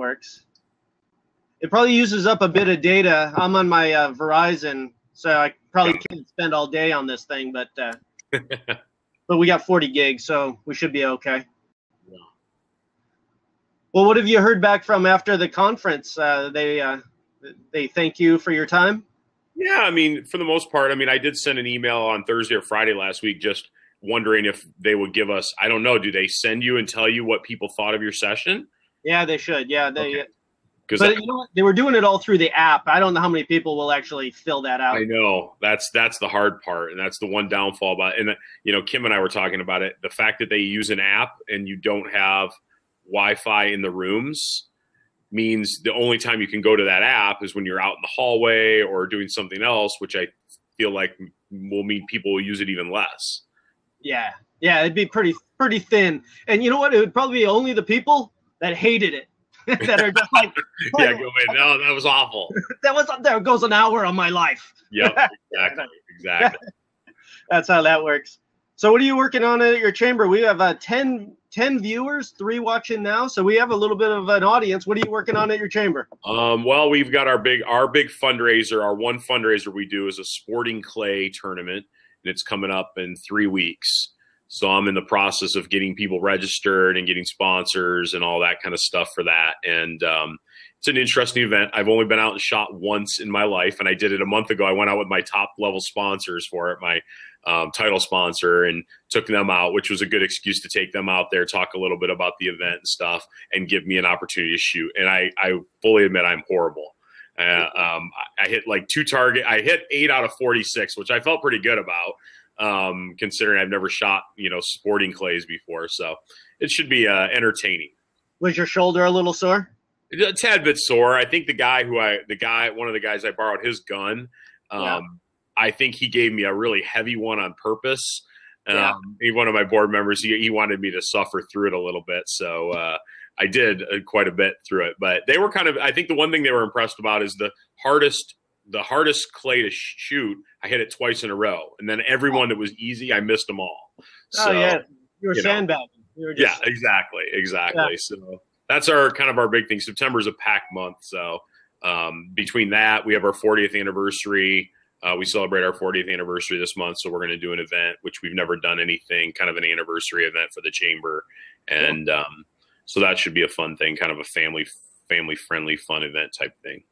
works. It probably uses up a bit of data. I'm on my Verizon, so I probably can't spend all day on this thing, but we got 40 gigs, so we should be okay. Yeah. Well, what have you heard back from after the conference? They thank you for your time? Yeah, I mean, for the most part, I mean, I did send an email on Thursday or Friday last week just wondering if they would give us, I don't know, do they send you and tell you what people thought of your session? Yeah, they should. Yeah, they. Okay. But you know what? They were doing it all through the app. I don't know how many people will actually fill that out. I know that's the hard part, and that's the one downfall about it. And you know, Kim and I were talking about it. The fact that they use an app and you don't have Wi-Fi in the rooms means the only time you can go to that app is when you're out in the hallway or doing something else, which I feel like will mean people will use it even less. Yeah, it'd be pretty thin. And you know what? It would probably be only the people that hated it. That are just like, yeah, go away. No, that was awful. There goes an hour of my life. Yep, exactly. That's how that works. So what are you working on at your chamber? We have 10 viewers, 3 watching now. So we have a little bit of an audience. What are you working on at your chamber? Well, we've got our big fundraiser. Our one fundraiser we do is a sporting clay tournament, and it's coming up in 3 weeks. So I'm in the process of getting people registered and getting sponsors and all that kind of stuff for that. And it's an interesting event. I've only been out and shot once in my life, and I did it a month ago. I went out with my top level sponsors for it, my title sponsor, and took them out, which was a good excuse to take them out there, talk a little bit about the event and stuff, and give me an opportunity to shoot. And I fully admit I'm horrible. I hit like 2 targets. I hit 8 out of 46, which I felt pretty good about. Considering I've never shot, sporting clays before. So it should be entertaining. Was your shoulder a little sore? A tad bit sore. I think one of the guys I borrowed his gun, I think he gave me a really heavy one on purpose. One of my board members, he wanted me to suffer through it a little bit. So I did quite a bit through it. But they were I think the one thing they were impressed about is the hardest clay to shoot, I hit it twice in a row. And then every one that was easy, I missed them all. So, you were sandbagging. Exactly. Yeah. So that's our big thing. September is a packed month. So between that, we have our 40th anniversary. We celebrate our 40th anniversary this month. So we're going to do an event, which we've never done anything, kind of an anniversary event for the chamber. And so that should be a fun thing, kind of a family-friendly fun event type thing.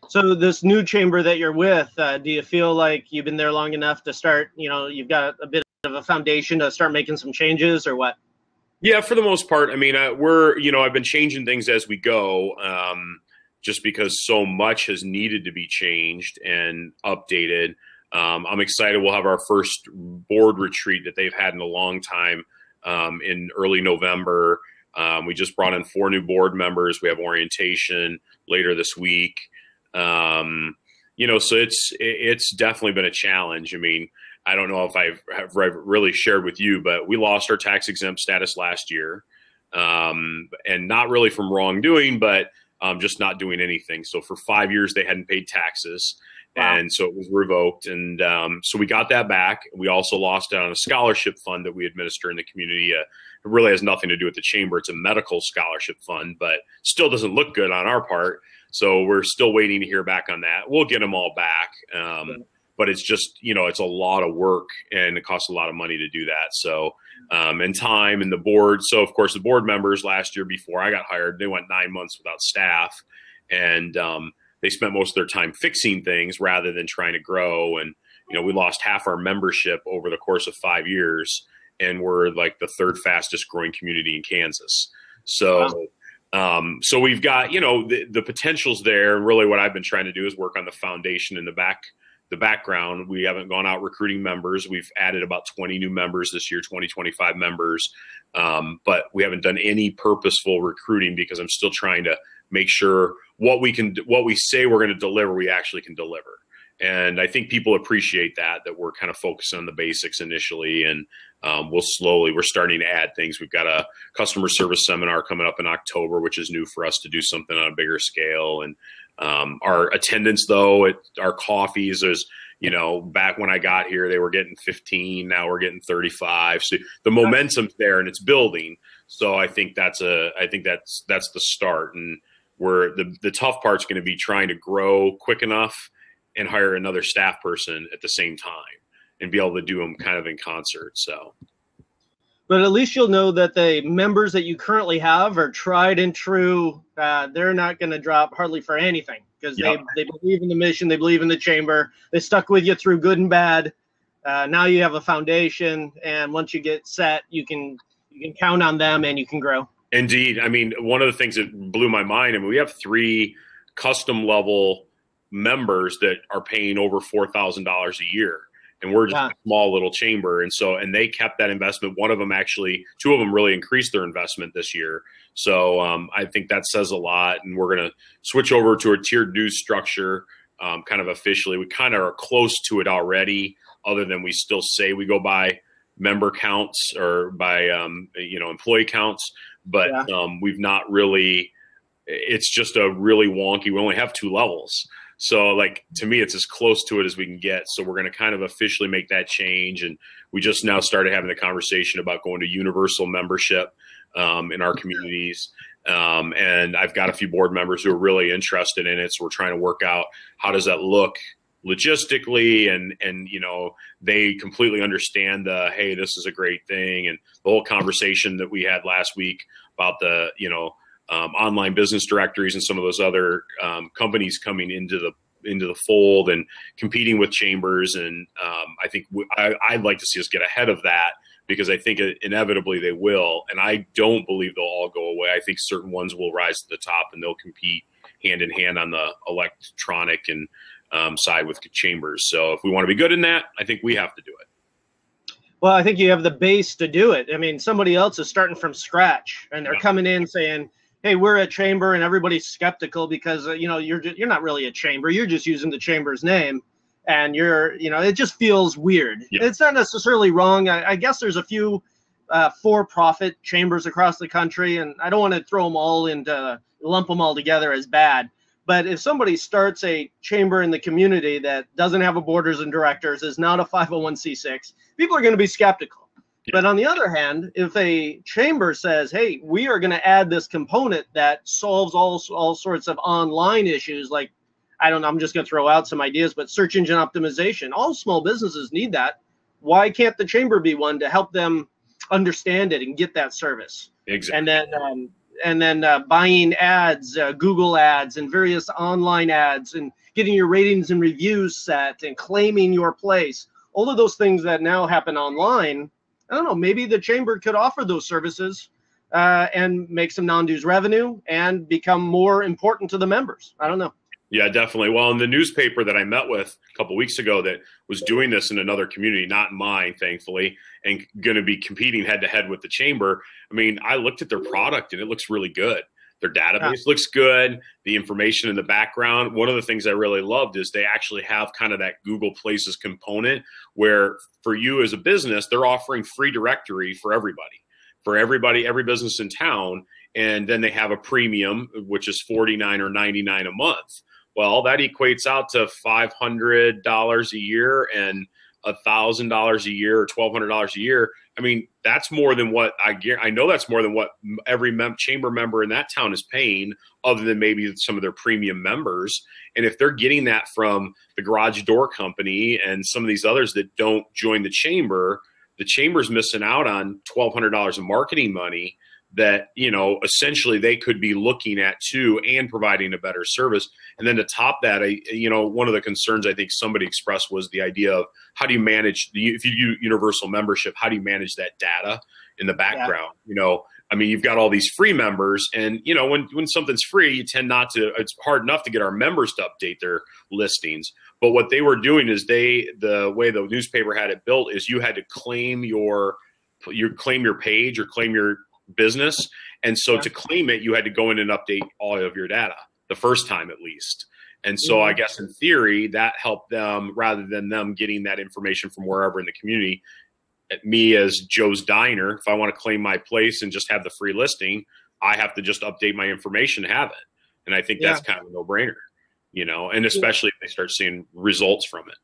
So this new chamber that you're with, do you feel like you've been there long enough to start, you've got a bit of a foundation to start making some changes, or what? Yeah, for the most part. I mean, I've been changing things as we go, just because so much has needed to be changed and updated. I'm excited. We'll have our first board retreat that they've had in a long time in early November. We just brought in 4 new board members. We have orientation later this week. So it's definitely been a challenge. I mean, I don't know if I've really shared with you, but we lost our tax exempt status last year. And not really from wrongdoing, but just not doing anything. So for 5 years, they hadn't paid taxes. Wow. And so it was revoked. And so we got that back. We also lost out on a scholarship fund that we administer in the community. It really has nothing to do with the chamber. It's a medical scholarship fund, but still doesn't look good on our part. So we're still waiting to hear back on that. We'll get them all back. But it's just, it's a lot of work and it costs a lot of money to do that. So, and time and the board. So of course the board members last year before I got hired, they went 9 months without staff, and they spent most of their time fixing things rather than trying to grow. And, we lost half our membership over the course of 5 years, and we're like the 3rd fastest growing community in Kansas. So, wow. So we've got, the potential's there. And really what I've been trying to do is work on the foundation in the background. We haven't gone out recruiting members. We've added about 20 new members this year, 25 members. But we haven't done any purposeful recruiting because I'm still trying to make sure what we say we're going to deliver, we actually can deliver. And I think people appreciate that we're kind of focusing on the basics initially. And we're starting to add things. We've got a customer service seminar coming up in October, which is new for us to do something on a bigger scale. And our attendance, though, at our coffees is, back when I got here, they were getting 15. Now we're getting 35. So the momentum's there and it's building. So I think that's the start. And where the tough part's going to be trying to grow quick enough and hire another staff person at the same time and be able to do them kind of in concert. So, but at least you'll know that the members that you currently have are tried and true. They're not going to drop hardly for anything because they believe in the mission. They believe in the chamber. They stuck with you through good and bad. Now you have a foundation, and once you get set, you can count on them and you can grow. Indeed. I mean, one of the things that blew my mind, I mean, we have 3 custom level members that are paying over $4,000 a year. And we're just a small little chamber. And they kept that investment. One of them actually, 2 of them really increased their investment this year. So I think that says a lot. And we're going to switch over to a tiered dues structure kind of officially. We kind of are close to it already, other than we still say we go by member counts or by, employee counts. But we've not really, it's just a really wonky, we only have 2 levels. So, like, to me, it's as close to it as we can get. So we're going to kind of officially make that change. And we just now started having the conversation about going to universal membership in our communities. And I've got a few board members who are really interested in it. So we're trying to work out how does that look logistically, and they completely understand hey, this is a great thing. And the whole conversation that we had last week about the, online business directories and some of those other companies coming into the fold and competing with chambers. And I think I'd like to see us get ahead of that, because I think inevitably they will. And I don't believe they'll all go away. I think certain ones will rise to the top and they'll compete hand in hand on the electronic and side with chambers. So if we want to be good in that, I think we have to do it. Well, I think you have the base to do it. I mean, somebody else is starting from scratch and they're coming in saying, hey, we're a chamber, and everybody's skeptical because, you're not really a chamber. You're just using the chamber's name, and it just feels weird. Yeah. It's not necessarily wrong. I guess there's a few for-profit chambers across the country, and I don't want to throw them all lump them all together as bad. But if somebody starts a chamber in the community that doesn't have a boarders and directors, is not a 501c6, people are going to be skeptical. Yeah. But on the other hand, if a chamber says, hey, we are going to add this component that solves all sorts of online issues, like, I don't know, I'm just going to throw out some ideas, but search engine optimization, all small businesses need that. Why can't the chamber be one to help them understand it and get that service? Exactly. And then buying ads, Google ads and various online ads, and getting your ratings and reviews set and claiming your place. All of those things that now happen online, I don't know, maybe the chamber could offer those services and make some non-dues revenue and become more important to the members. I don't know. Yeah, definitely. Well, in the newspaper that I met with a couple of weeks ago that was doing this in another community, not mine, thankfully, and going to be competing head to head with the chamber. I mean, I looked at their product and it looks really good. Their database looks good. The information in the background. One of the things I really loved is they actually have kind of that Google Places component where for you as a business, they're offering free directory for everybody, every business in town. And then they have a premium, which is $49 or $99 a month. Well, that equates out to $500 a year and $1,000 a year or $1,200 a year. I mean, that's more than what I know that's more than what every chamber member in that town is paying, other than maybe some of their premium members. And if they're getting that from the Garage Door Company and some of these others that don't join the chamber's missing out on $1,200 of marketing money that, essentially they could be looking at too, and providing a better service. And then to top that, one of the concerns I think somebody expressed was the idea of how do you manage if you do universal membership, how do you manage that data in the background? Yeah. I mean, you've got all these free members, and when something's free, you tend not to, it's hard enough to get our members to update their listings. But what they were doing is the way the newspaper had it built is you had to claim your page or claim your business. And so to claim it, you had to go in and update all of your data the first time at least. And so I guess in theory that helped them, rather than them getting that information from wherever in the community. Me as Joe's Diner, if I want to claim my place and just have the free listing, I have to just update my information to have it. And I think that's kind of a no-brainer, and especially if they start seeing results from it.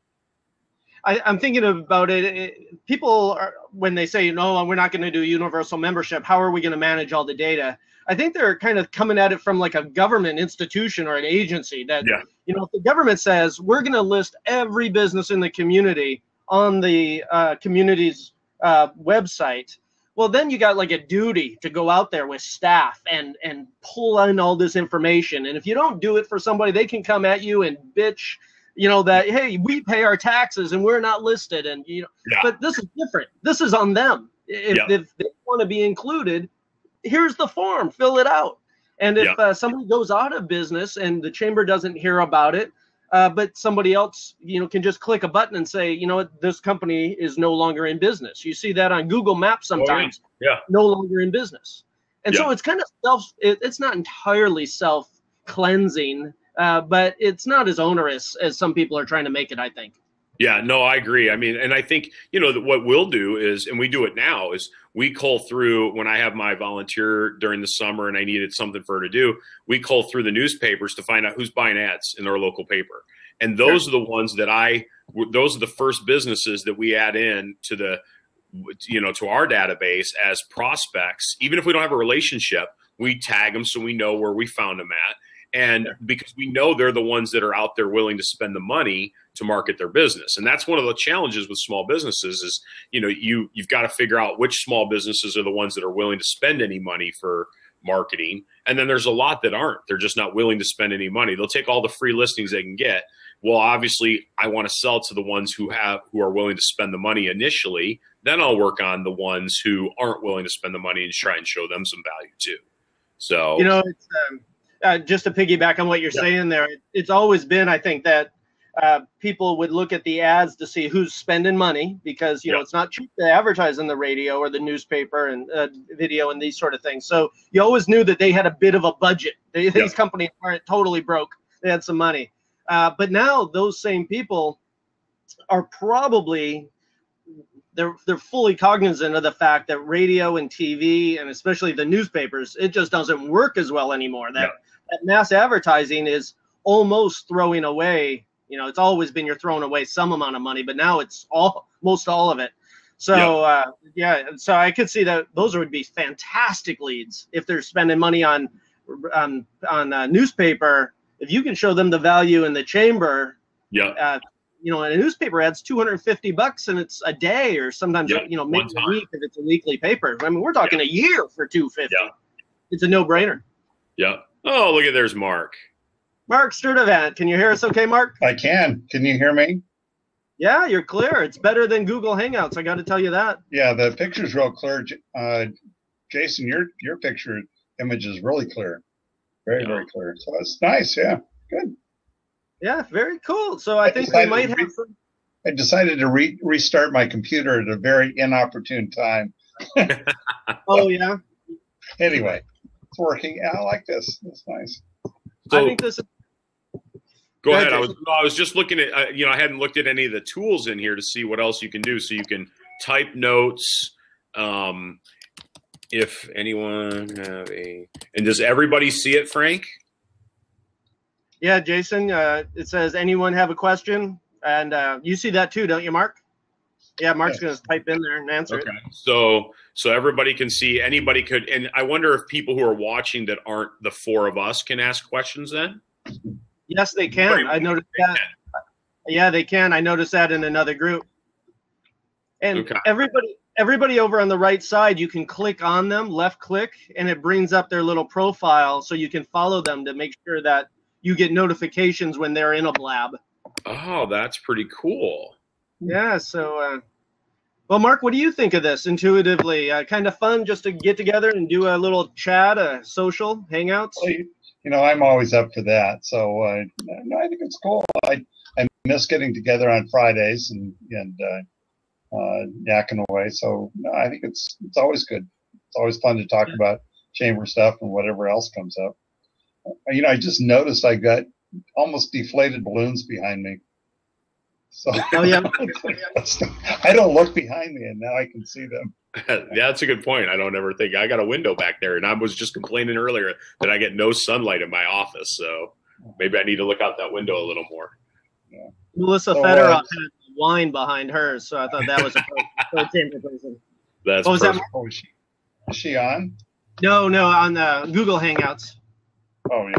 I'm thinking about it. People are, when they say, no, we're not going to do universal membership, how are we going to manage all the data? I think they're kind of coming at it from like a government institution or an agency that, Yeah. you know, if the government says we're going to list every business in the community on the community's website, well, then you got like a duty to go out there with staff and pull in all this information. And if you don't do it for somebody, they can come at you and bitch, you know, that, hey, we pay our taxes and we're not listed. And, you know, Yeah. but this is different. This is on them. If they want to be included, here's the form, fill it out. And if somebody goes out of business and the chamber doesn't hear about it, but somebody else, you know, can just click a button and say, you know what, this company is no longer in business. You see that on Google Maps sometimes. No longer in business. And so it's kind of it's not entirely self-cleansing, but it's not as onerous as some people are trying to make it, I think. Yeah, no, I agree. I mean, and I think, you know, what we'll do is, and we do it now, is we cull through, when I have my volunteer during the summer and I needed something for her to do, we cull through the newspapers to find out who's buying ads in our local paper. And those are the ones that those are the first businesses that we add in to the, you know, to our database as prospects. Even if we don't have a relationship, we tag them so we know where we found them at. And because we know they're the ones that are out there willing to spend the money to market their business. And that's one of the challenges with small businesses is, you know, you've got to figure out which small businesses are the ones that are willing to spend any money for marketing. And then there's a lot that aren't. They're just not willing to spend any money. They'll take all the free listings they can get. Well, obviously, I want to sell to the ones who are willing to spend the money initially. Then I'll work on the ones who aren't willing to spend the money and try and show them some value too. So, you know, it's just to piggyback on what you're saying there, it's always been, I think, that people would look at the ads to see who's spending money because, you know, it's not cheap to advertise in the radio or the newspaper and video and these sort of things. So you always knew that they had a bit of a budget. These companies aren't totally broke. They had some money. But now those same people are probably they're fully cognizant of the fact that radio and TV and especially the newspapers, it just doesn't work as well anymore. That mass advertising is almost throwing away. You know, it's always been you're throwing away some amount of money, but now it's almost all of it. So so I could see that those would be fantastic leads if they're spending money on newspaper. If you can show them the value in the chamber, you know, and a newspaper ad's $250 and it's a day or sometimes, you know, maybe a week if it's a weekly paper. I mean, we're talking a year for $250. It's a no-brainer. Yeah. Oh, look at there's Mark. Mark Sturdivant. Can you hear us okay, Mark? I can. Can you hear me? Yeah, you're clear. It's better than Google Hangouts. I got to tell you that. Yeah, the picture's real clear. Jason, your picture image is really clear. Very, very clear. So that's nice. Yeah, good. Yeah, very cool. So I think we might have some. I decided to restart my computer at a very inopportune time. Oh, yeah? Anyway, it's working. I like this. It's nice. So, I think this is. Go ahead. I was just looking at, you know, I hadn't looked at any of the tools in here to see what else you can do. So you can type notes. If anyone have and does everybody see it, Frank? Yeah, Jason, it says, anyone have a question? And you see that too, don't you, Mark? Yeah, Mark's going to type in there and answer it. So everybody can see, anybody could, and I wonder if people who are watching that aren't the four of us can ask questions then? Yes, they can. I noticed that. Yeah, they can. I noticed that in another group. And everybody over on the right side, you can click on them, left click, and it brings up their little profile so you can follow them to make sure that you get notifications when they're in a blab. Oh, that's pretty cool. Yeah, so, well, Mark, what do you think of this intuitively? Kind of fun just to get together and do a little chat, a social hangouts? Well, you know, I'm always up for that. So, no, I think it's cool. I miss getting together on Fridays and yakking away. So, no, I think it's always good. It's always fun to talk about chamber stuff and whatever else comes up. You know, I just noticed I got almost deflated balloons behind me. So oh yeah, I don't look behind me, and now I can see them. Yeah, that's a good point. I don't ever think I got a window back there, and I was just complaining earlier that I get no sunlight in my office. So maybe I need to look out that window a little more. Yeah. Melissa Federoff had wine behind hers, so I thought that was a pro chamber person. That's what was that? Oh, is she on? No, on the Google Hangouts. Oh yeah.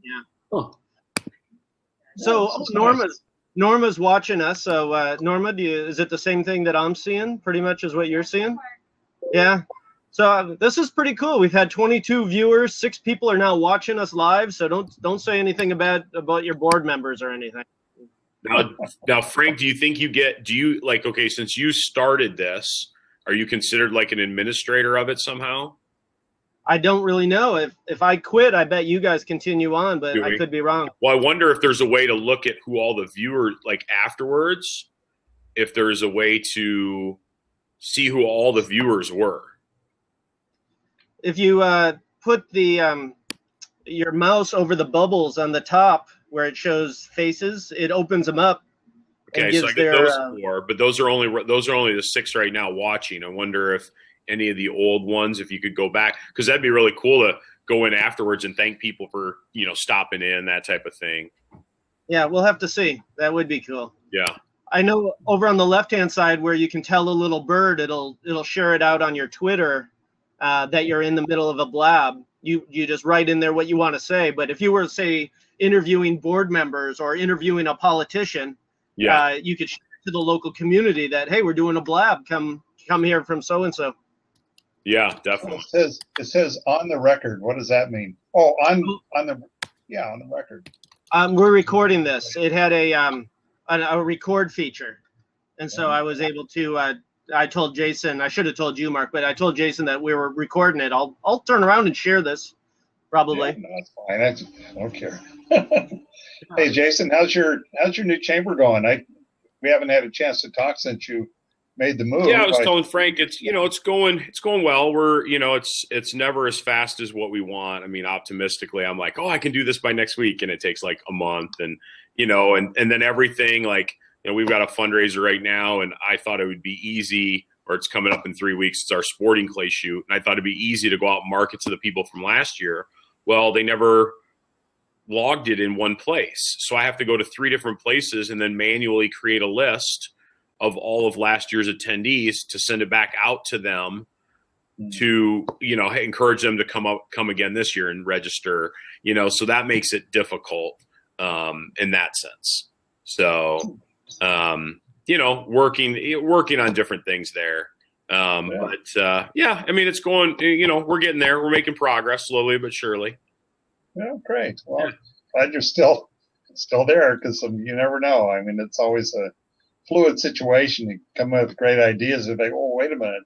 Yeah. Oh. So Nice. Norma's watching us. So Norma, is it the same thing that I'm seeing? Pretty much as what you're seeing? Yeah. So this is pretty cool. We've had 22 viewers. 6 people are now watching us live. So don't say anything about your board members or anything. Now, Frank, do you think okay, since you started this, are you considered like an administrator of it somehow? I don't really know. If I quit, I bet you guys continue on, but I could be wrong. Well, I wonder if there's a way to look at who all the viewers, like afterwards, if there's a way to see who all the viewers were. If you put the your mouse over the bubbles on the top where it shows faces, it opens them up. Okay, so I get those 4, but those are only the 6 right now watching. I wonder if any of the old ones, if you could go back, because that'd be really cool to go in afterwards and thank people for stopping in, that type of thing. Yeah, we'll have to see. That would be cool. Yeah. I know over on the left-hand side where you can tell a little bird, it'll share it out on your Twitter that you're in the middle of a blab. You just write in there what you want to say. But if you were, say, interviewing board members or interviewing a politician, you could share to the local community that, hey, we're doing a blab. Come here from so-and-so. Yeah, definitely. It says on the record. What does that mean? Oh, on the record. We're recording this. It had a record feature, and so I was able to. I told Jason. I should have told you, Mark, but I told Jason that we were recording it. I'll turn around and share this, probably. Yeah, no, that's fine. I don't care. Hey, Jason, how's your new chamber going? We haven't had a chance to talk since you made the move. Yeah, I was telling Frank, it's going well. We're it's never as fast as what we want. I mean, optimistically, I'm like, I can do this by next week, and it takes like a month, and and then everything like we've got a fundraiser right now, and I thought it would be easy, or it's coming up in 3 weeks. It's our sporting clay shoot, and I thought it'd be easy to go out and market to the people from last year. Well, they never logged it in one place, so I have to go to 3 different places and then manually create a list of all of last year's attendees to send it back out to them to, encourage them to come again this year and register, so that makes it difficult in that sense. So, working on different things there. But I mean, it's going, we're getting there. We're making progress slowly but surely. Yeah, great. Well, glad you're still there, because you never know. I mean, it's always a fluid situation. You come up with great ideas and think, oh, wait a minute,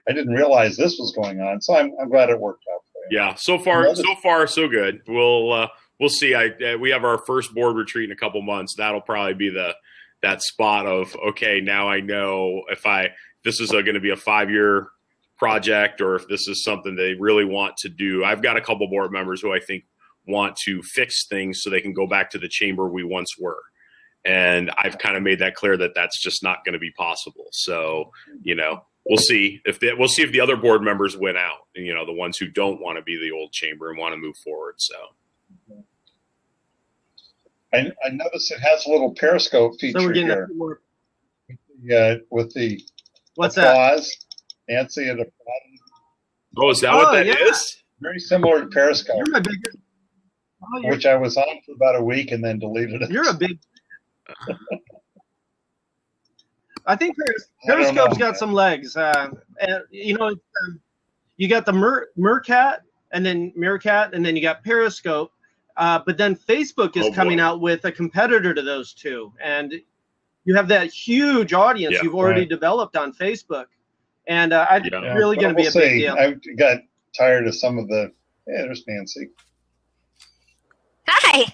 I didn't realize this was going on. So I'm glad it worked out for you. Yeah, so far so good. We'll see. We have our first board retreat in a couple months. That'll probably be that spot of, okay, now I know if this is going to be a 5-year project, or if this is something they really want to do. I've got a couple board members who I think want to fix things so they can go back to the chamber we once were. And I've kind of made that clear that that's just not going to be possible. So, we'll see if the other board members win out, and, the ones who don't want to be the old chamber and want to move forward. So I noticed it has a little Periscope feature here. Yeah, with the what's applause. that? Nancy and applause. Oh, is that what that is? Very similar to Periscope, You're a big, which I was on for about a week and then deleted it. You're a big. I think Periscope's got some legs. You got the Meerkat, and then you got Periscope. But then Facebook is coming out with a competitor to those two, and you have that huge audience you've already developed on Facebook, and really going to be a big deal. I got tired of some of the. Yeah, there's Nancy. Hi.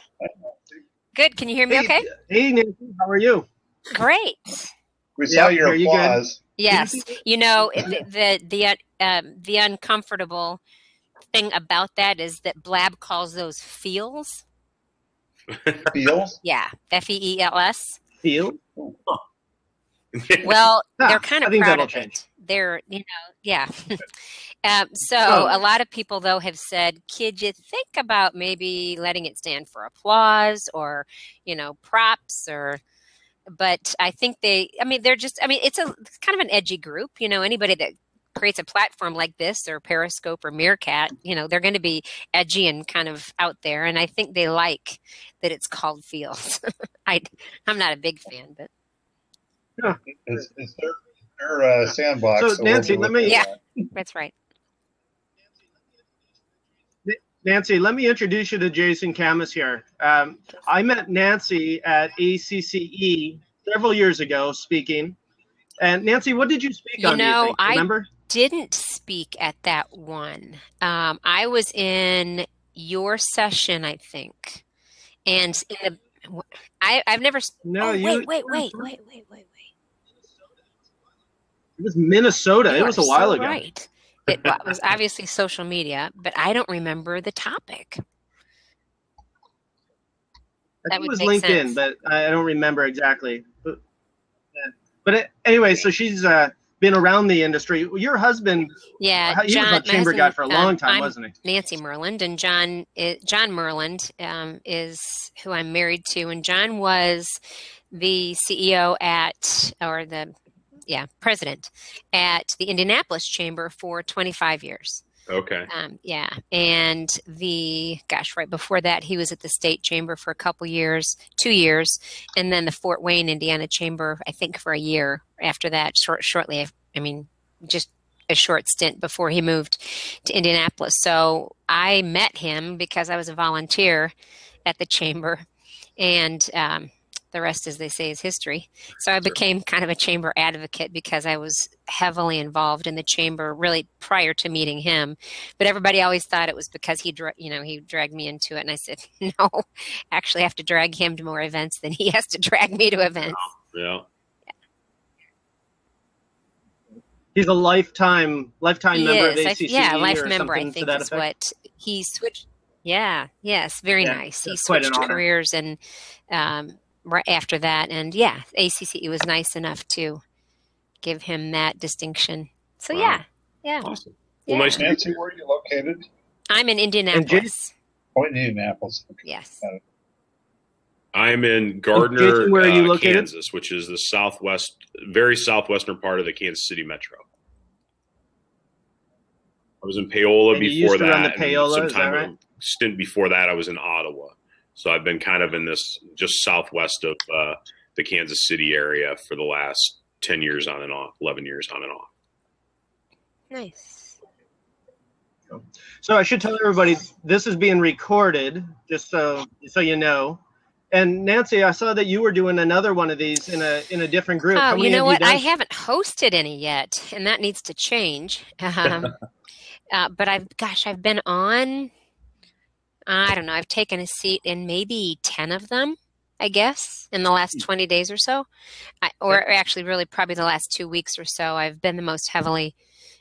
Good. Can you hear me okay? Hey, Nancy, how are you? Great. We saw your applause. Yes. The uncomfortable thing about that is that Blab calls those feels. Feels? Yeah. Feels. Feel? Well, they're kind of proud of change. it. They're, a lot of people, though, have said, could you think about maybe letting it stand for applause or, props but I think it's kind of an edgy group. Anybody that creates a platform like this or Periscope or Meerkat, they're going to be edgy and kind of out there. And I think they like that it's called Fields. I'm not a big fan, but. Yeah. It's their sandbox. So Nancy, that's right. Nancy, let me introduce you to Jason Camus here. I met Nancy at ACCE several years ago speaking. And Nancy, what did you speak on? Do you think? Remember? I didn't speak at that one. I was in your session, I think. And I've never. No, wait. It was Minnesota. It was a while ago. Right. It was obviously social media, but I don't remember the topic. I think it was LinkedIn, sense. But I don't remember exactly. But anyway, so she's been around the industry. Your husband, John, he was a chamber guy for a long time, wasn't he? Nancy Merland, and John Merland is who I'm married to, and John was the CEO president at the Indianapolis Chamber for 25 years. Okay. And right before that, he was at the State Chamber for a couple years, 2 years, and then the Fort Wayne, Indiana Chamber, I think for a year after that, shortly, just a short stint before he moved to Indianapolis. So I met him because I was a volunteer at the Chamber, and the rest, as they say, is history. So I became kind of a chamber advocate because I was heavily involved in the chamber really prior to meeting him. But everybody always thought it was because he dragged me into it. And I said, no, actually I have to drag him to more events than he has to drag me to events. Yeah. He's a lifetime member of ACCE life member, I think is what he switched. Yeah. Yes. Very nice. He switched careers and, right after that, and ACCE was nice enough to give him that distinction. So wow. Awesome. Well, nice. Nancy, where are you located? I'm in Indianapolis. In Indianapolis. Okay. Yes. I'm in Gardner, Jason, where are you located? Kansas, which is the very southwestern part of the Kansas City metro. I was in Paola before that. Paola, is that right? Stint before that, I was in Ottawa. So I've been kind of in this just southwest of the Kansas City area for the last 10 years on and off, 11 years on and off. Nice. So I should tell everybody this is being recorded, just so you know. And Nancy, I saw that you were doing another one of these in a different group. Oh, you know what? I haven't hosted any yet, and that needs to change. But I've been on. I don't know. I've taken a seat in maybe 10 of them, I guess, in the last 20 days or so. Or actually really probably the last 2 weeks or so. I've been the most heavily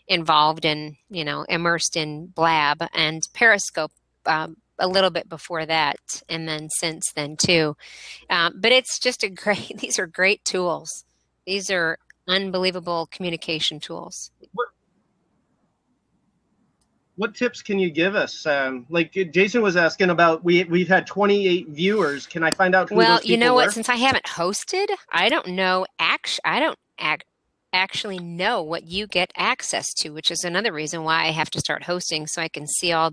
involved and, immersed in Blab and Periscope a little bit before that. And then since then too. But it's just these are great tools. These are unbelievable communication tools. What tips can you give us? Like Jason was asking about, we've had 28 viewers. Can I find out who those people you know what? were? Since I haven't hosted, I don't know. I don't actually know what you get access to, which is another reason why I have to start hosting so I can see all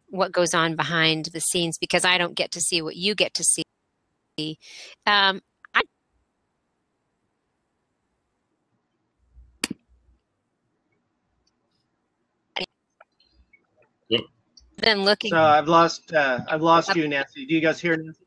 what goes on behind the scenes, because I don't get to see what you get to see. Been looking. So I've lost you, Nancy. Do you guys hear Nancy?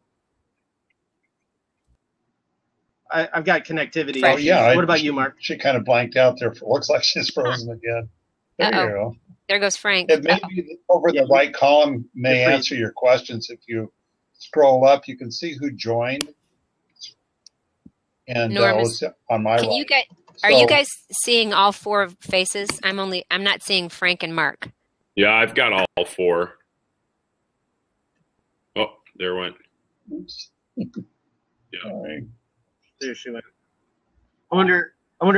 I've got connectivity. Oh, yeah. What about you, Mark? She kind of blanked out there. Looks like she's frozen again. There you go. There goes Frank. It may be over the right column may answer your questions. If you scroll up, you can see who joined. And on my right. Are you guys seeing all four faces? I'm not seeing Frank and Mark. Yeah, I've got all four. Oh, there went. Oops. Yeah. All right. There she went. I wonder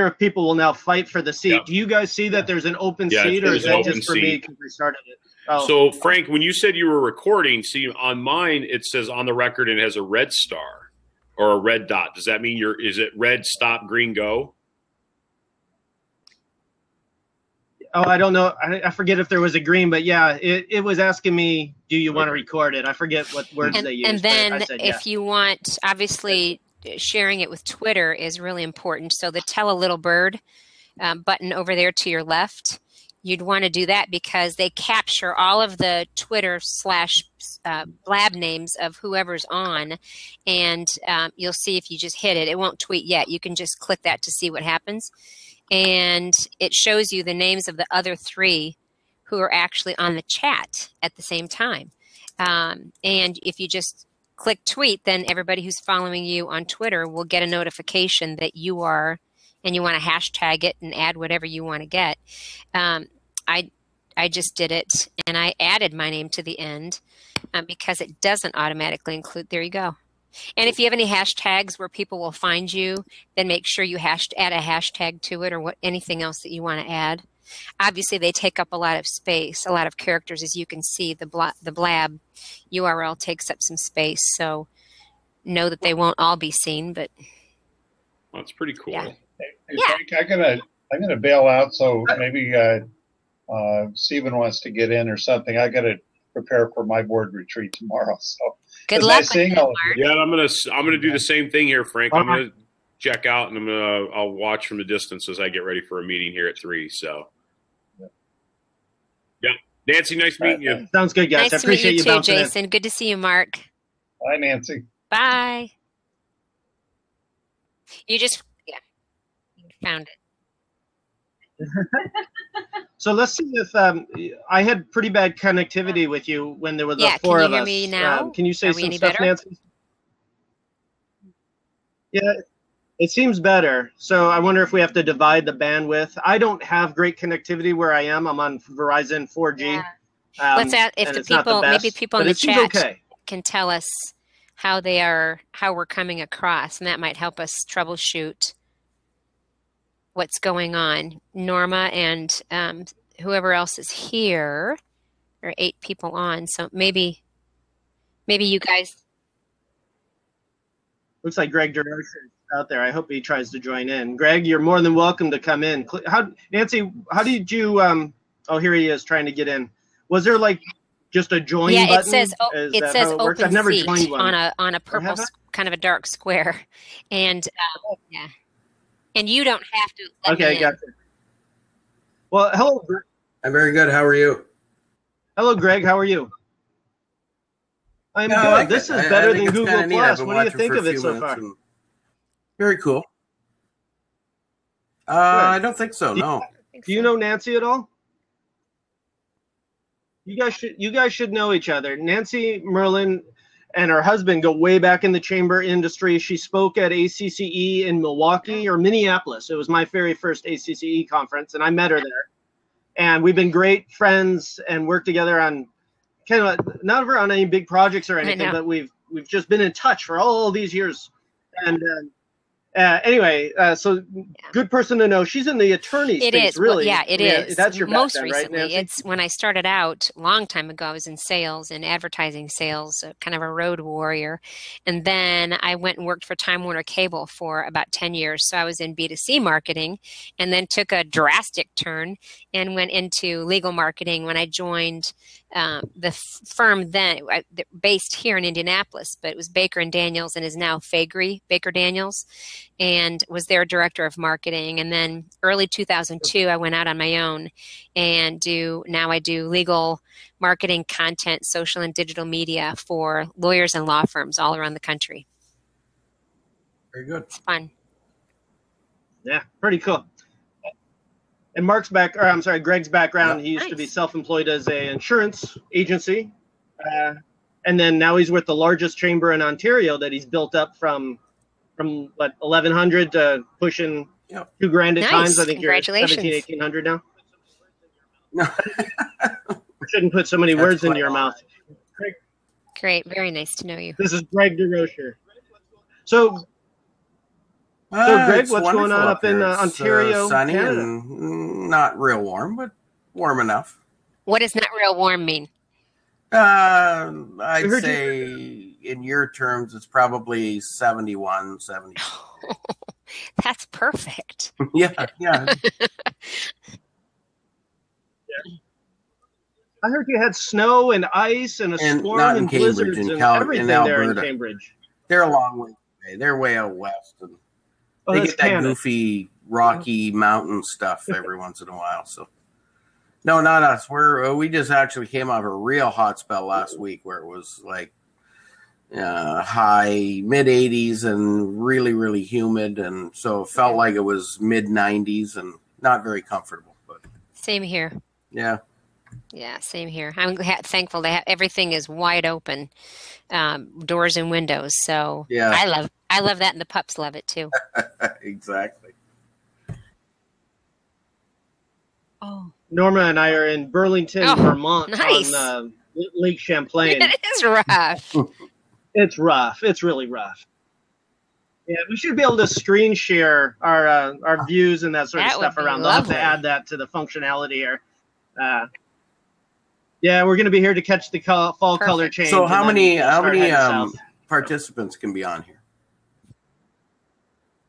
if people will now fight for the seat. Yeah. Do you guys see that there's an open seat, or is that just for me because we started it? Oh. So, Frank, when you said you were recording, see, on mine it says on the record and it has a red star or a red dot. Does that mean is it red stop, green go? I don't know. I forget if there was a green, but yeah, it was asking me, do you want to record it? I forget what words they used. And then I said, if you want, obviously sharing it with Twitter is really important. So the Tell a Little Bird button over there to your left, you'd want to do that because they capture all of the Twitter / blab names of whoever's on, and you'll see if you just hit it. It won't tweet yet. You can just click that to see what happens. And it shows you the names of the other 3 who are actually on the chat at the same time. And if you just click tweet, then everybody who's following you on Twitter will get a notification that you are, and you want to hashtag it and add whatever you want to get. I just did it, and I added my name to the end because it doesn't automatically include. There you go. And if you have any hashtags where people will find you, then make sure you add a hashtag to it, or anything else that you want to add. Obviously, they take up a lot of space, a lot of characters. As you can see, the blab URL takes up some space. So know that they won't all be seen, but that's pretty cool. Yeah. Hey, Frank, I'm gonna bail out. So maybe Stephen wants to get in or something. I got to prepare for my board retreat tomorrow. So good luck. Nice seeing all of you. Yeah, I'm gonna do the same thing here, Frank. I'm gonna check out, and I'll watch from a distance as I get ready for a meeting here at 3. So, yeah, Nancy, nice meeting you. Sounds good, guys. Nice I appreciate to meet you too, in. Jason. Good to see you, Mark. Bye, Nancy. Bye. You found it. So let's see if I had pretty bad connectivity with you when there was the 4 of us. Can you hear me now? Can you say some stuff, better? Nancy? Yeah, it seems better. So I wonder if we have to divide the bandwidth. I don't have great connectivity where I am. I'm on Verizon 4G. Yeah. Let's ask if the people, maybe people in the chat can tell us how we're coming across, and that might help us troubleshoot what's going on. Norma and whoever else is here, there are 8 people on, so maybe you guys. Looks like Greg DeRocher is out there. I hope he tries to join in. Greg, you're more than welcome to come in. Nancy, how did you? Oh, here he is trying to get in. Was there like just a join button? Yeah, it says open I've never seat joined one. on a purple kind of a dark square, and yeah. And you don't have to. Okay, I got you. Well, hello. I'm very good. How are you? Hello, Greg. How are you? I'm good. This is better than Google Plus. What do you think of it so far? Very cool. I don't think so. No. Do you know Nancy at all? You guys should know each other. Nancy Merlin and her husband go way back in the chamber industry. She spoke at ACCE in Milwaukee or Minneapolis. It was my very first ACCE conference, and I met her there. And we've been great friends and worked together on kind of not on any big projects or anything, but we've just been in touch for all these years. And anyway, so good person to know. She's in the attorney space, is. really. Well, it is. That's your most background, recently. Right, it's when I started out a long time ago. I was in sales and advertising sales, kind of a road warrior, and then I went and worked for Time Warner Cable for about 10 years. So I was in B2C marketing, and then took a drastic turn and went into legal marketing when I joined the firm then based here in Indianapolis, but it was Baker and Daniels and is now Faegre Baker Daniels, and was their director of marketing. And then early 2002, I went out on my own and I do legal marketing, content, social and digital media for lawyers and law firms all around the country. Very good. It's fun. Yeah, pretty cool. And Greg's background, he used to be self-employed as an insurance agency. And then now he's with the largest chamber in Ontario that he's built up from what, 1,100 to pushing $2,000 at times. I think you're at 1,700, 1,800 now. No. Shouldn't put so many words into your mouth. Great. Very nice to know you. This is Greg DeRocher. So Greg, what's going on up in Ontario, sunny Canada? And not real warm, but warm enough. What does not real warm mean? I'd say in your terms, it's probably 71, 72. That's perfect. Yeah. I heard you had snow and ice and a And storm not in and Cambridge, blizzards in and Cal- in everything there in Alberta. Cambridge. They're a long way away. They're way out west, and Oh, they that's get that Canada. goofy, rocky mountain stuff every once in a while. So, no, not us. We just actually came off a real hot spell last week where it was like high mid 80s and really, really humid, and so it felt like it was mid 90s and not very comfortable. But Same here. yeah. Yeah, same here. I'm thankful that everything is wide open, doors and windows. So Yeah. I love that, and the pups love it too. Exactly. Oh, Norma and I are in Burlington, Oh, Vermont nice. on Lake Champlain. it is rough. It's rough. It's really rough. Yeah, we should be able to screen share our views and that sort of That stuff would be around. I'll have to lovely. add that to the functionality here. Yeah, we're going to be here to catch the fall color Perfect. change. So and how then many start heading south. participants can be on here?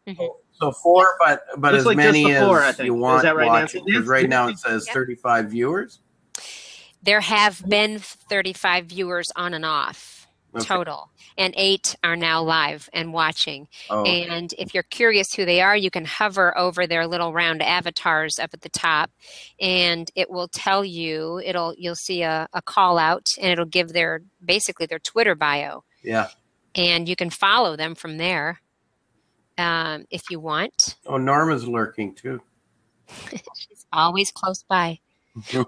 Mhm. So 4, but Looks as like just many the 4, I as think. you Is want that right, watching. Nancy? Because right now it says Yeah. 35 viewers. There have been 35 viewers on and off Okay. total, and 8 are now live and watching. Oh, And if you're curious who they are, you can hover over their little round avatars up at the top, and it will tell you. You'll see a call out, and it'll give basically their Twitter bio, yeah. and you can follow them from there if you want. Oh, Norma's lurking too. She's always close by.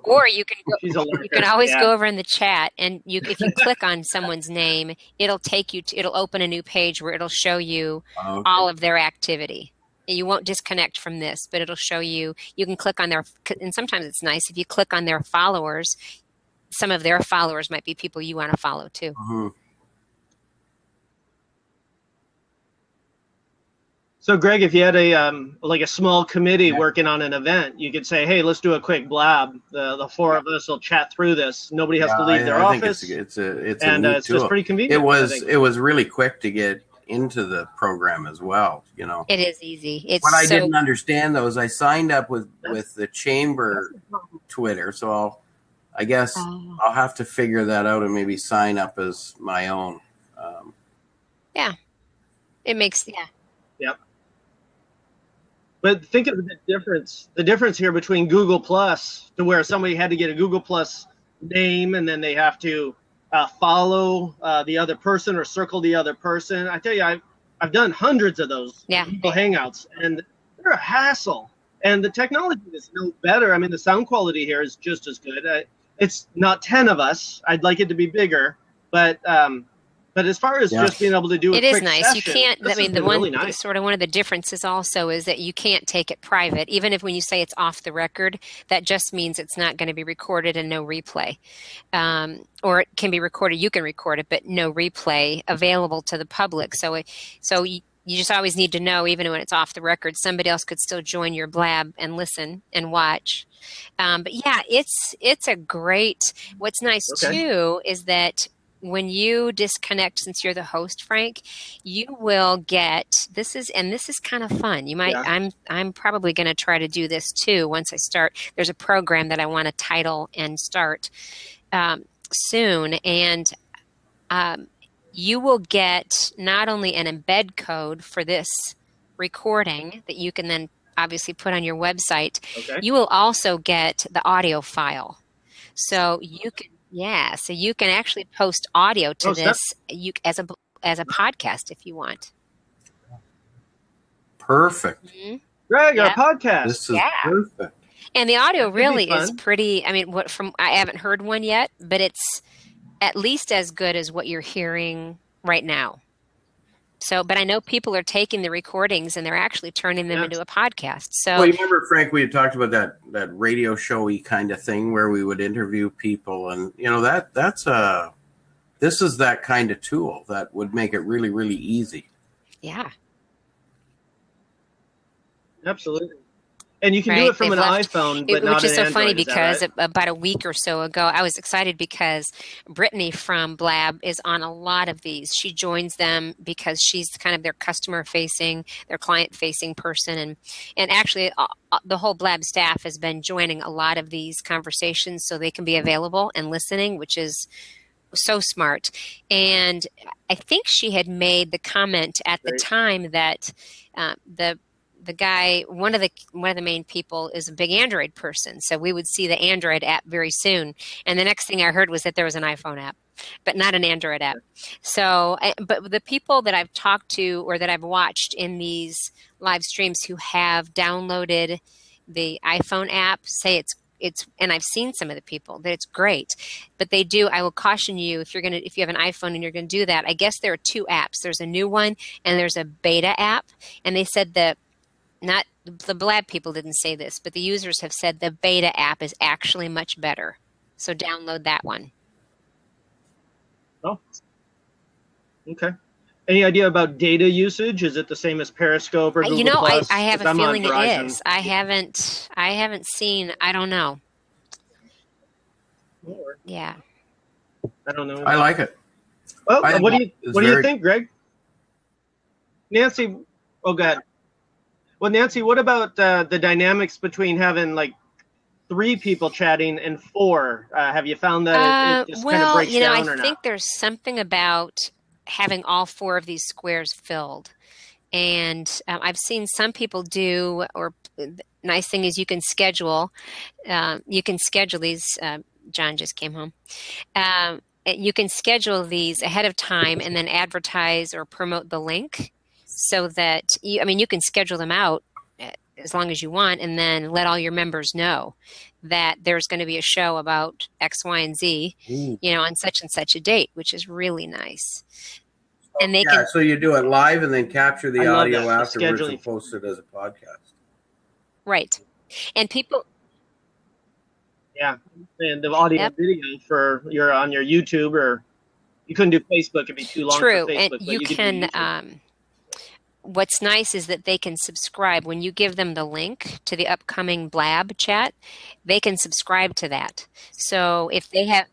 Or you can go, She's a you lurker. can always Yeah. go over in the chat, and if you click on someone's name, it'll take you to, it'll open a new page where it'll show you Okay. all of their activity. You won't disconnect from this, but it'll show you. You can click on their, and sometimes it's nice if you click on their followers. Some of their followers might be people you want to follow too. Mhm. So, Greg, if you had a small committee working on an event, you could say, "Hey, let's do a quick blab. The 4 of us will chat through this. Nobody has to leave their I think office, it's a and neat it's tool. just pretty convenient." It I think. was really quick to get into the program as well. You know. It is easy. It's What I so didn't understand though is I signed up with the chamber Twitter, so I guess Oh. I'll have to figure that out and maybe sign up as my own. it makes But think of the difference. The difference here between Google Plus, to where somebody had to get a Google Plus name and then they have to follow the other person or circle the other person. I tell you, I've done hundreds of those Yeah. Google Hangouts, and they're a hassle. And the technology is no better. I mean, the sound quality here is just as good. It's not 10 of us. I'd like it to be bigger, but as far as Yeah. just being able to do a It is quick nice. session, You can't. this I mean, has the been one really nice. sort of one of the differences also is that you can't take it private. Even if when you say it's off the record, that just means it's not going to be recorded and no replay, or it can be recorded. You can record it, but no replay available to the public. So you just always need to know, even when it's off the record, somebody else could still join your blab and listen and watch. But yeah, it's a great. What's nice Okay. too is that when you disconnect, since you're the host, Frank, you will get this is kind of fun. You might Yeah. I'm probably going to try to do this too once I start. There's a program that I want to title and start soon, and you will get not only an embed code for this recording that you can then obviously put on your website. Okay. You will also get the audio file, so you can actually post audio to Oh, this as a podcast if you want. Perfect. Mm-hmm. Greg, Yeah. our podcast. This is Yeah. perfect. And the audio That could be really is fun. pretty. I mean, I haven't heard one yet, but it's at least as good as what you're hearing right now. So, but I know people are taking the recordings and they're actually turning them Yeah. into a podcast. So, Well, you remember, Frank, we had talked about that radio showy kind of thing where we would interview people, and you know this is that kind of tool that would make it really, really easy. yeah. Absolutely. And you can do it from an iPhone, but not which is an so Android, funny is that because right? about a week or so ago, I was excited because Brittany from Blab is on a lot of these. She joins them because she's kind of their customer-facing, their client-facing person, and actually the whole Blab staff has been joining a lot of these conversations so they can be available and listening, which is so smart. And I think she had made the comment at the time that the guy, one of the main people, is a big Android person, so we would see the Android app very soon. And the next thing I heard was that there was an iPhone app, but not an Android app. So, but the people that I've talked to or that I've watched in these live streams who have downloaded the iPhone app say it's, and I've seen some of the people that it's great, but they do. I will caution you if you have an iPhone and you're going to do that. I guess there are two apps. There's a new one and there's a beta app, and they said that. Not the Blab people didn't say this, but the users have said the beta app is actually much better. So download that one. Oh, okay. Any idea about data usage? Is it the same as Periscope or Google Plus? I have a feeling it is. I haven't seen. I don't know. Yeah. I don't know. I like it. Well, what do you think, Greg? Nancy, oh, go ahead. Well, Nancy, what about the dynamics between having like 3 people chatting and 4? Have you found that it just kind of breaks down or not? I think there's something about having all 4 of these squares filled. And I've seen some people do, or the nice thing is you can schedule these. John just came home. You can schedule these ahead of time and then advertise or promote the link. So that you can schedule them out as long as you want, and then let all your members know that there's going to be a show about X, Y, and Z, on such and such a date, which is really nice. And they can. So you do it live and then capture the audio afterwards and post it as a podcast. Right, and people. Yeah, and the audio and video for on your YouTube, or you couldn't do Facebook; it'd be too long. True, for Facebook, and you can. What's nice is that they can subscribe. When you give them the link to the upcoming Blab chat, they can subscribe to that. So if they have,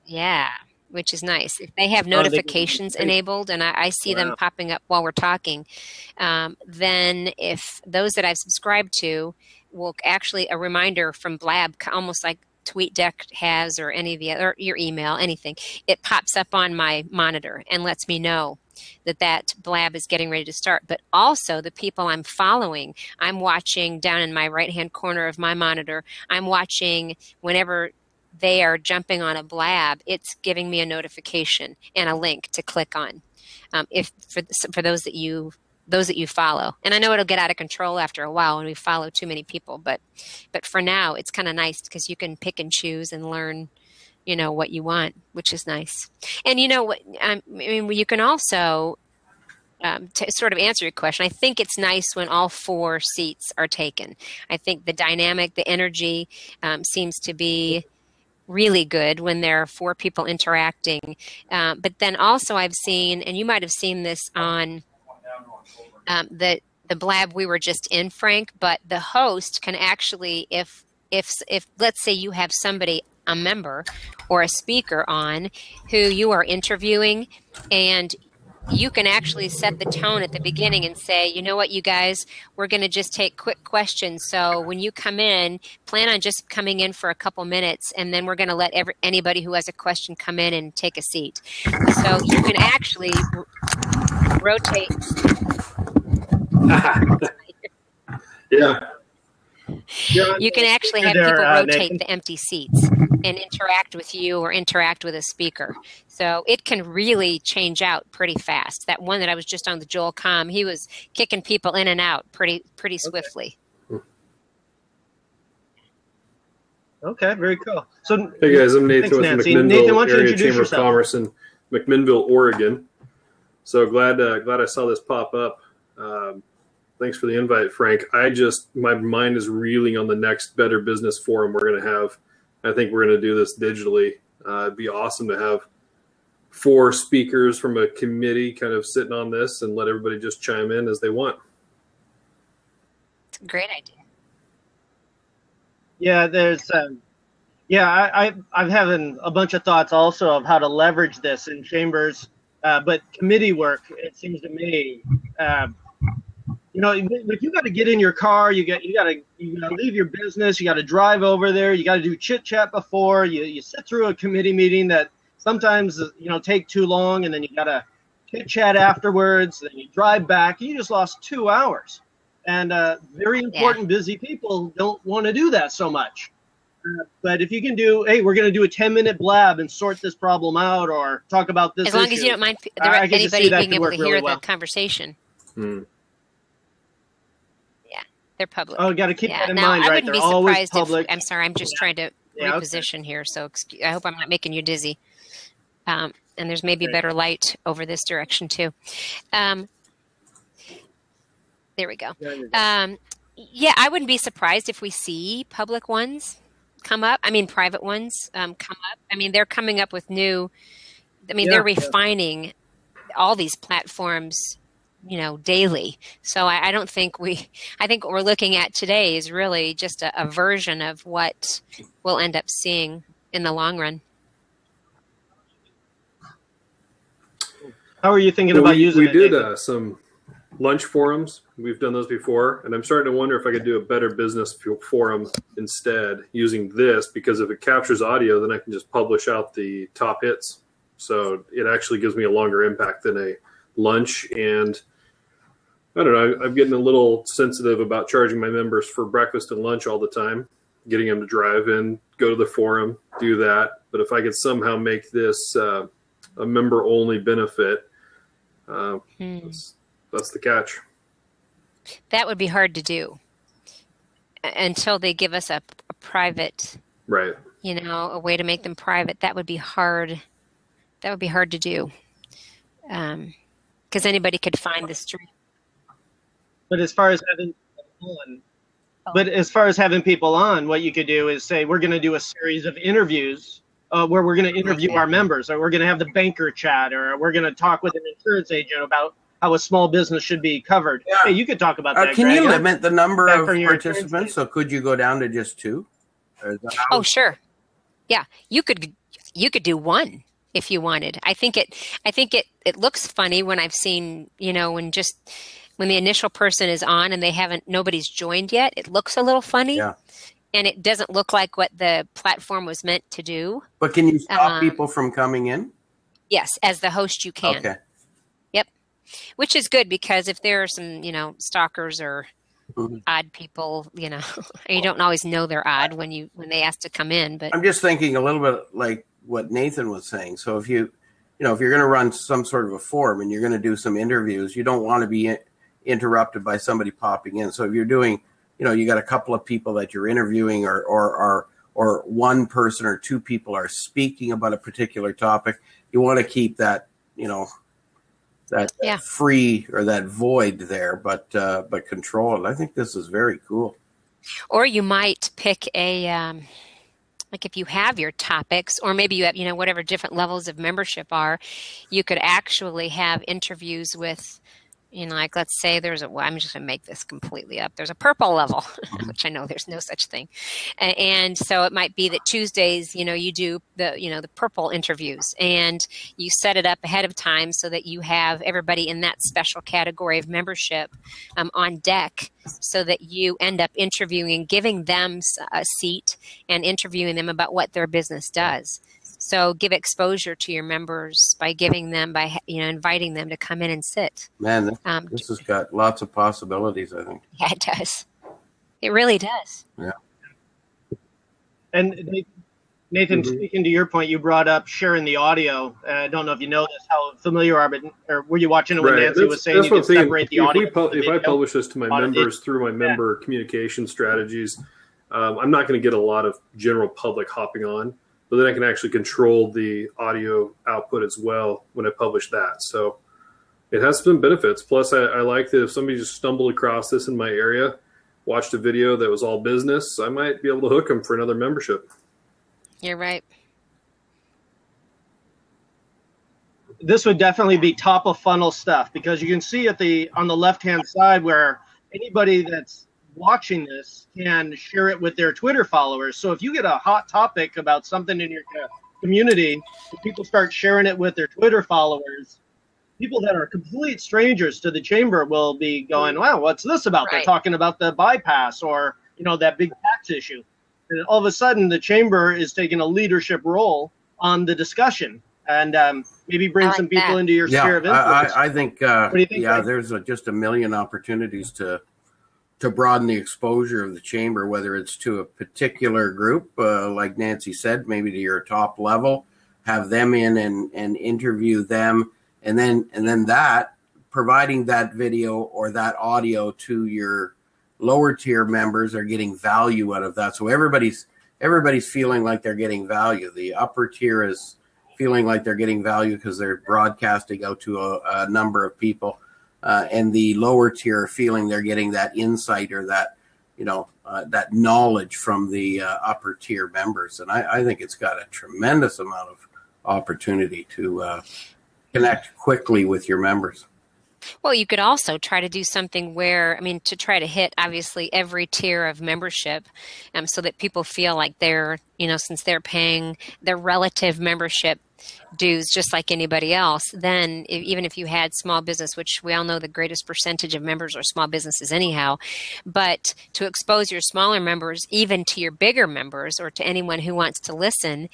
which is nice. If they have notifications enabled, and I see them popping up while we're talking, then if those that I've subscribed to will actually a reminder from Blab, almost like TweetDeck has or any of the other, your email, anything, it pops up on my monitor and lets me know that Blab is getting ready to start. But also the people I'm following, I'm watching down in my right-hand corner of my monitor. I'm watching whenever they are jumping on a Blab, it's giving me a notification and a link to click on. If for those that you follow, and I know it'll get out of control after a while when we follow too many people, but for now it's kind of nice because you can pick and choose and learn what you want, which is nice. And you can also, to sort of answer your question, I think it's nice when all 4 seats are taken. I think the dynamic, the energy seems to be really good when there are 4 people interacting. But then also I've seen, and you might have seen this on the Blab we were just in, Frank, but the host can actually, if let's say you have somebody, a member or a speaker on who you are interviewing, and you can actually set the tone at the beginning and say, you know what, you guys, we're going to just take quick questions. So when you come in, plan on just coming in for a couple minutes, and then we're going to let anybody who has a question come in and take a seat. So you can actually rotate. Yeah. You can actually have people rotate the empty seats and interact with you or interact with a speaker. So it can really change out pretty fast. That one that I was just on, the Joel Comm, he was kicking people in and out pretty swiftly. Okay, very cool. So, hey guys, I'm Nathan with McMinnville Nathan, why don't you Area introduce Chamber yourself? of Commerce in McMinnville, Oregon. So glad I saw this pop up. Thanks for the invite, Frank. My mind is reeling on the next Better Business Forum we're going to have. I think we're going to do this digitally. It'd be awesome to have 4 speakers from a committee kind of sitting on this and let everybody just chime in as they want. It's a great idea. Yeah, there's I'm having a bunch of thoughts also of how to leverage this in chambers, but committee work, it seems to me, like you got to get in your car, you got to leave your business, you got to drive over there, you got to do chit chat before you sit through a committee meeting that sometimes take too long, and then you got to chit chat afterwards, then you drive back, you just lost 2 hours, and very important busy people don't want to do that so much. But if you can do, hey, we're going to do a 10-minute blab and sort this problem out, or talk about this as long issue, as you don't mind being anybody being able to hear the conversation. Hmm. Yeah, they're public. Oh, got to keep that in now, mind, I right? wouldn't They're be always surprised public. I'm sorry, I'm just trying to reposition here, so I hope I'm not making you dizzy. And there's maybe a better light over this direction too. There we go. Yeah, I wouldn't be surprised if we see public ones come up. I mean, private ones come up. I mean, they're coming up with new. I mean, they're refining all these platforms, daily. So I don't think I think what we're looking at today is really just a version of what we'll end up seeing in the long run. How are you thinking about using it? We did some lunch forums. We've done those before, and I'm starting to wonder if I could do a better business forum instead using this, because if it captures audio, then I can just publish out the top hits. So it actually gives me a longer impact than a lunch. And I don't know, I'm getting a little sensitive about charging my members for breakfast and lunch all the time, getting them to drive in, go to the forum, do that. But if I could somehow make this a member-only benefit, that's the catch. That would be hard to do until they give us a private, right? A way to make them private. That would be hard. That would be hard to do, because anybody could find the stream. But as far as having people on, what you could do is say we're going to do a series of interviews where we're going to interview our members, or we're going to have the banker chat, or we're going to talk with an insurance agent about how a small business should be covered. Yeah. Hey, you could talk about that. Can Greg, you limit the number of participants? So could you go down to just 2? Oh, sure. Yeah, you could do 1 if you wanted. I think it looks funny when I've seen, when the initial person is on and nobody's joined yet, it looks a little funny. Yeah. And it doesn't look like what the platform was meant to do. But can you stop people from coming in? Yes, as the host you can. Okay. Yep. Which is good, because if there are some, stalkers or odd people, you don't always know they're odd when they ask to come in. But I'm just thinking a little bit like what Nathan was saying. So if if you're going to run some sort of a forum and you're going to do some interviews, you don't want to be interrupted by somebody popping in. So if you're doing, you got a couple of people that you're interviewing, or one person or 2 people are speaking about a particular topic, you want to keep that, that free, or that void there, but control it. I think this is very cool. Or you might pick a, like if you have your topics, or maybe you have, whatever different levels of membership are, you could actually have interviews with, like let's say I'm just going to make this completely up. There's a purple level, which I know there's no such thing. And so it might be that Tuesdays, you do the purple interviews, and you set it up ahead of time so that you have everybody in that special category of membership on deck, so that you end up interviewing, giving them a seat and interviewing them about what their business does. So give exposure to your members by inviting them to come in and sit. Man, this has got lots of possibilities, I think. Yeah, it does. It really does. Yeah. And Nathan, speaking to your point, you brought up sharing the audio. I don't know if you know this, how familiar you are, but or were you watching it when Nancy was saying you can separate the audio? If I publish this to my members through my member communication strategies, I'm not going to get a lot of general public hopping on. But then I can actually control the audio output as well when I publish that. So it has some benefits. Plus, I like that if somebody just stumbled across this in my area, watched a video that was all business, I might be able to hook them for another membership. You're right. This would definitely be top of funnel stuff, because you can see on the left-hand side where anybody that's watching this can share it with their Twitter followers. So if you get a hot topic about something in your community, people start sharing it with their Twitter followers. People that are complete strangers to the chamber will be going, wow, what's this about? Right. They're talking about the bypass or, that big tax issue. And all of a sudden, the chamber is taking a leadership role on the discussion, and maybe bring some people into your sphere of influence. I think, what do you think, Frank? there's just a million opportunities to broaden the exposure of the chamber, whether it's to a particular group, like Nancy said, maybe to your top level, have them in and interview them. And then that, providing that video or that audio to your lower tier members are getting value out of that. So everybody's feeling like they're getting value. The upper tier is feeling like they're getting value because they're broadcasting out to a number of people. And the lower tier are feeling they're getting that insight or that, that knowledge from the upper tier members. And I think it's got a tremendous amount of opportunity to connect quickly with your members. Well, you could also try to do something where, to try to hit obviously every tier of membership, so that people feel like they're, since they're paying their relative membership dues just like anybody else, then even if you had small business, which we all know the greatest percentage of members are small businesses anyhow, but to expose your smaller members even to your bigger members or to anyone who wants to listen,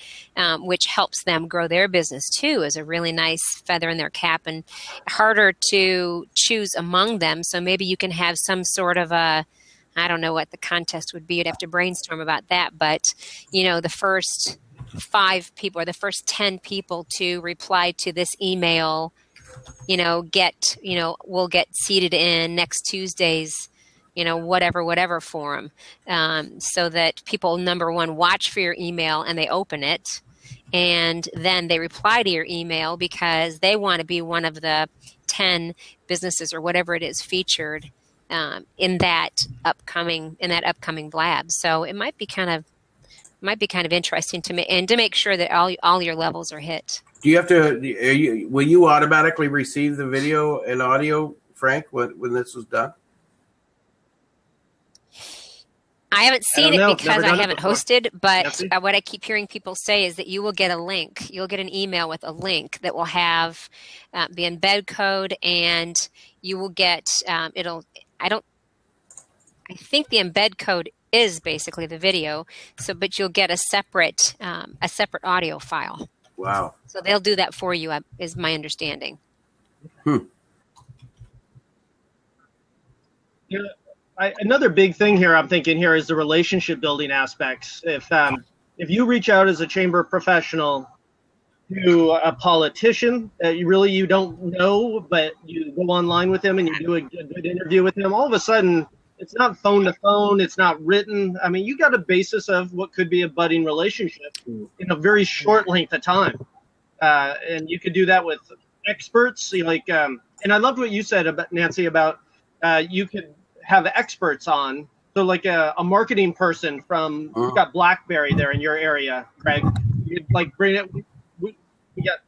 which helps them grow their business too, is a really nice feather in their cap and harder to choose among them. So maybe you can have some sort of I don't know what the contest would be. You'd have to brainstorm about that. But, the first 5 people or the first 10 people to reply to this email, we'll get seated in next Tuesday's, whatever forum, so that people, number one, watch for your email and they open it. And then they reply to your email because they want to be one of the 10 businesses or whatever it is featured in that upcoming blab. So it might be kind of interesting to make sure that all your levels are hit. Do you have to? Will you automatically receive the video and audio, Frank, when this is done? I haven't seen it because I haven't hosted, but what I keep hearing people say is that you will get a link. You'll get an email with a link that will have the embed code, and you will get I think the embed code is basically the video. But you'll get a separate audio file. Wow! So they'll do that for you, is my understanding. Yeah. Another big thing here I'm thinking here is the relationship building aspects. If you reach out as a chamber professional to a politician that you don't know, but you go online with him and you do a good interview with him, all of a sudden it's not phone to phone, it's not written. You got a basis of what could be a budding relationship in a very short length of time, and you could do that with experts. And I loved what you said about Nancy about you could have experts on. So like a marketing person from, you've got BlackBerry there in your area, Craig. You'd bring it.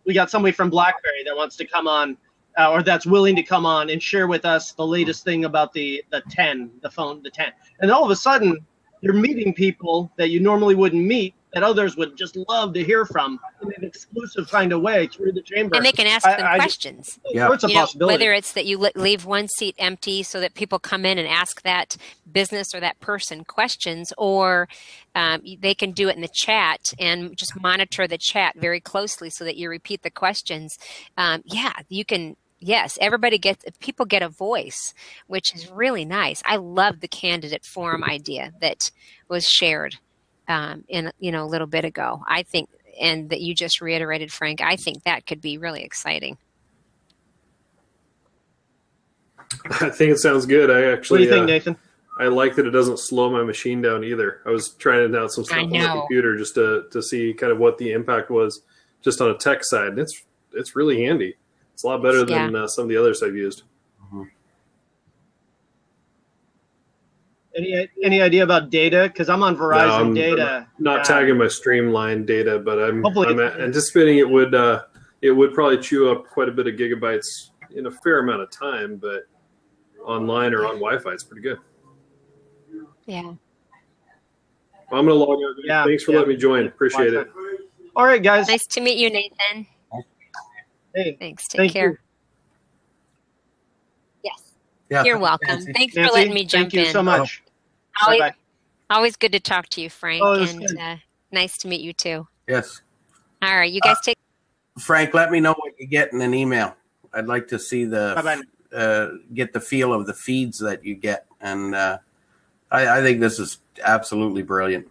We got somebody from BlackBerry that wants to come on, or that's willing to come on and share with us the latest thing about the 10. And all of a sudden, you're meeting people that you normally wouldn't meet, that others would just love to hear from in an exclusive kind of way through the chamber. And they can ask them questions. Yeah. It's a possibility. Whether it's that you leave one seat empty so that people come in and ask that business or that person questions, or they can do it in the chat and just monitor the chat very closely so that you repeat the questions. You can. Yes, people get a voice, which is really nice. I love the candidate forum idea that was shared a little bit ago. I think, and that you just reiterated, Frank, I think that could be really exciting. I think it sounds good. What do you think, Nathan? I like that it doesn't slow my machine down either. I was trying to download some stuff on the computer just to see kind of what the impact was just on a tech side. And it's really handy. It's a lot better than some of the others I've used. Mm-hmm. Any idea about data? Because I'm on Verizon data. I'm not tagging my Streamline data, but I'm anticipating it would probably chew up quite a bit of gigabytes in a fair amount of time. But online or on Wi-Fi, it's pretty good. Yeah. I'm going to log out. Yeah, Thanks for letting me join. Appreciate it. All right, guys. Nice to meet you, Nathan. Hey, Thanks. Take thank care. you. Yes. Yeah, You're welcome. Nancy. Thanks for Nancy, letting me jump thank you in. so much. Always, Bye-bye. always good to talk to you, Frank. Oh, it was and good. Nice to meet you too. Yes. All right, you guys take. Frank, let me know what you get in an email. I'd like to see Bye-bye. get the feel of the feeds that you get. And I think this is absolutely brilliant.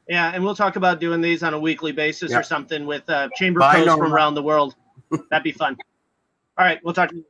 Yeah, and we'll talk about doing these on a weekly basis Yeah. or something with chamber Bye, pros Norma. from around the world. That'd be fun. All right, we'll talk to you.